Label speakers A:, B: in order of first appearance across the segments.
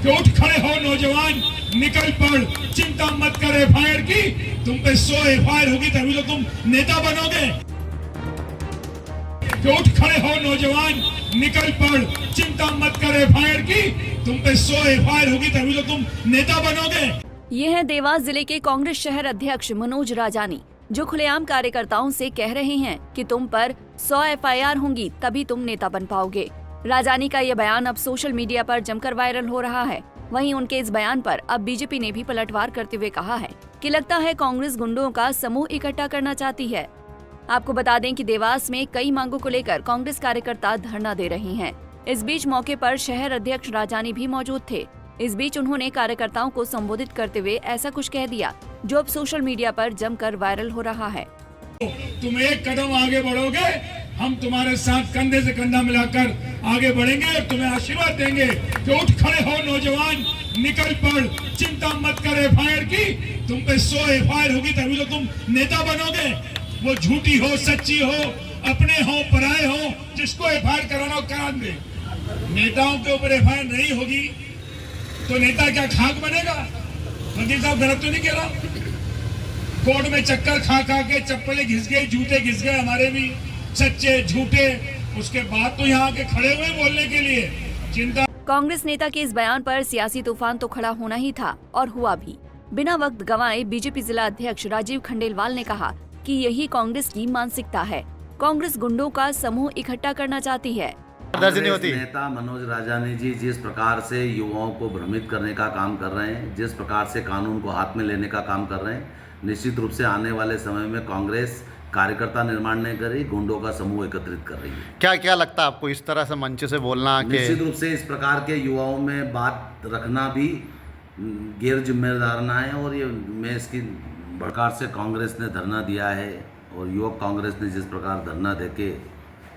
A: कि उठ खड़े हो नौजवान, निकल पड़, चिंता मत कर एफआईआर की, तुम पे 100 एफआईआर होगी तभी तो तुम नेता बनोगे। कि उठ खड़े हो नौजवान, निकल पड़, चिंता मत कर एफआईआर की, तुम पे 100 एफआईआर होगी तभी तो तुम नेता बनोगे।
B: ये है देवास जिले के कांग्रेस शहर अध्यक्ष मनोज राजानी, जो खुलेआम कार्यकर्ताओं से कह रहे हैं कि तुम पर 100 एफआईआर होंगी तभी तुम नेता बन पाओगे। राजानी का ये बयान अब सोशल मीडिया पर जमकर वायरल हो रहा है। वहीं उनके इस बयान पर अब बीजेपी ने भी पलटवार करते हुए कहा है कि लगता है कांग्रेस गुंडों का समूह इकट्ठा करना चाहती है। आपको बता दें कि देवास में कई मांगों को लेकर कांग्रेस कार्यकर्ता धरना दे रहे हैं। इस बीच मौके पर शहर अध्यक्ष राजानी भी मौजूद थे। इस बीच उन्होंने कार्यकर्ताओं को संबोधित करते हुए ऐसा कुछ कह दिया जो अब सोशल मीडिया पर जमकर वायरल हो रहा है।
A: तुम एक कदम आगे बढ़ोगे, हम तुम्हारे साथ कंधे से कंधा मिलाकर आगे बढ़ेंगे और तुम्हें आशीर्वाद देंगे कि उठ खड़े हो नौजवान, निकल पड़, चिंता मत कर एफआईआर की, तुम पे 100 एफआईआर होगी तभी तो तुम नेता बनोगे। वो झूठी हो, सच्ची हो, अपने हो, पराये हो, जिसको एफआईआर कराना हो करा दे। नेताओं के ऊपर एफआईआर नहीं होगी तो नेता क्या खाक बनेगा? वकील साहब गलत तो नहीं कह रहा? कोर्ट में चक्कर खा खा के चप्पलें घिस गई, जूते घिस गए हमारे भी, सच्चे झूठे, उसके बाद तो यहाँ के खड़े हुए बोलने के लिए। चिंता।
B: कांग्रेस नेता के इस बयान पर सियासी तूफान तो खड़ा होना ही था और हुआ भी। बिना वक्त गंवाए बीजेपी जिला अध्यक्ष राजीव खंडेलवाल ने कहा कि यही कांग्रेस की मानसिकता है। कांग्रेस गुंडों का समूह इकट्ठा करना चाहती है।
C: कांग्रेस नेता मनोज राजानी जी जिस प्रकार से युवाओं को भ्रमित करने का काम कर रहे हैं, जिस प्रकार से कानून को हाथ में लेने का काम कर रहे हैं, निश्चित रूप से आने वाले समय में कांग्रेस कार्यकर्ता निर्माण नहीं कर रही, गुंडों का समूह एकत्रित कर रही है।
D: क्या क्या लगता है आपको इस तरह से मंच से बोलना?
C: निश्चित रूप से इस प्रकार के युवाओं में बात रखना भी गैर जिम्मेदाराना है और ये मैं इसकी प्रकार से कांग्रेस ने धरना दिया है और युवक कांग्रेस ने जिस प्रकार धरना देके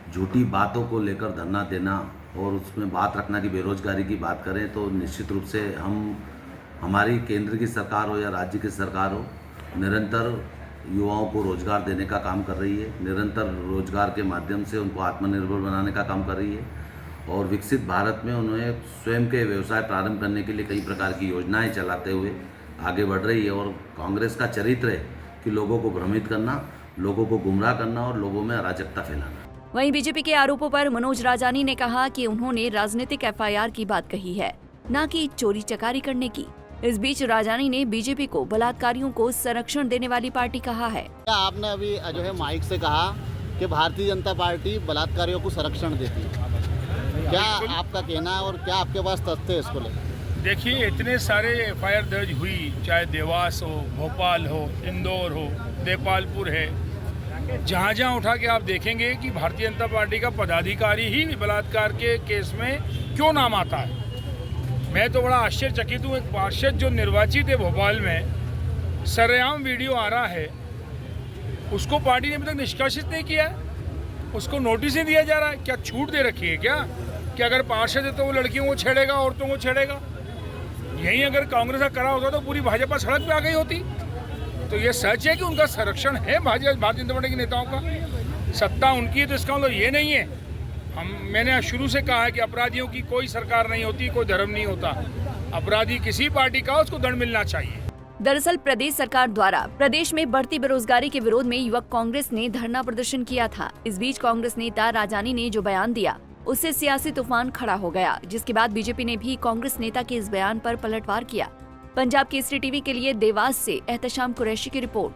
C: झूठी बातों को लेकर धरना देना और उसमें बात रखना कि बेरोजगारी की बात करें, तो निश्चित रूप से हमारी केंद्र की सरकार हो या राज्य की सरकार हो, निरंतर युवाओं को रोजगार देने का काम कर रही है, निरंतर रोजगार के माध्यम से उनको आत्मनिर्भर बनाने का काम कर रही है और विकसित भारत में उन्हें स्वयं के व्यवसाय प्रारंभ करने के लिए कई प्रकार की योजनाएं चलाते हुए आगे बढ़ रही है। और कांग्रेस का चरित्र है कि लोगों को भ्रमित करना, लोगों को गुमराह करना और लोगों में अराजकता फैलाना।
B: वहीं बीजेपी के आरोपों पर मनोज राजानी ने कहा कि उन्होंने राजनीतिक एफआईआर की बात कही है, न कि चोरी चकारी करने की। इस बीच राजानी ने बीजेपी को बलात्कारियों को संरक्षण देने वाली पार्टी कहा है।
D: आपने अभी जो है माइक से कहा कि भारतीय जनता पार्टी बलात्कारियों को संरक्षण देती है, क्या आपका कहना है और क्या आपके पास तथ्य है इसको लेकर?
E: देखिए, इतने सारे एफआईआर दर्ज हुई, चाहे देवास हो, भोपाल हो, इंदौर हो, देपालपुर है, जहाँ जहाँ उठा के आप देखेंगे कि भारतीय जनता पार्टी का पदाधिकारी ही बलात्कार के केस में क्यों नाम आता है। मैं तो बड़ा आश्चर्यचकित हूँ। एक पार्षद जो निर्वाचित है भोपाल में, सरेआम वीडियो आ रहा है, उसको पार्टी ने अभी तक निष्कासित नहीं किया है, उसको नोटिस ही दिया जा रहा है। क्या छूट दे रखी है क्या कि अगर पार्षद है तो वो लड़कियों को छेड़ेगा, औरतों को छेड़ेगा? यही अगर कांग्रेस का करा होता तो पूरी भाजपा सड़क पे आ गई होती। तो ये सच है कि उनका संरक्षण है भारतीय जनता पार्टी के नेताओं का, सत्ता उनकी है, तो इसका मतलब ये नहीं है। मैंने शुरू से कहा है कि अपराधियों की कोई सरकार नहीं होती, कोई धर्म नहीं होता। अपराधी किसी पार्टी का, उसको दंड मिलना चाहिए।
B: दरअसल प्रदेश सरकार द्वारा प्रदेश में बढ़ती बेरोजगारी के विरोध में युवक कांग्रेस ने धरना प्रदर्शन किया था। इस बीच कांग्रेस नेता राजानी ने जो बयान दिया उससे सियासी तूफान खड़ा हो गया, जिसके बाद बीजेपी ने भी कांग्रेस नेता के इस बयान पर पलटवार किया। पंजाब केसरी टीवी के लिए देवास से एहतशाम कुरैशी की रिपोर्ट।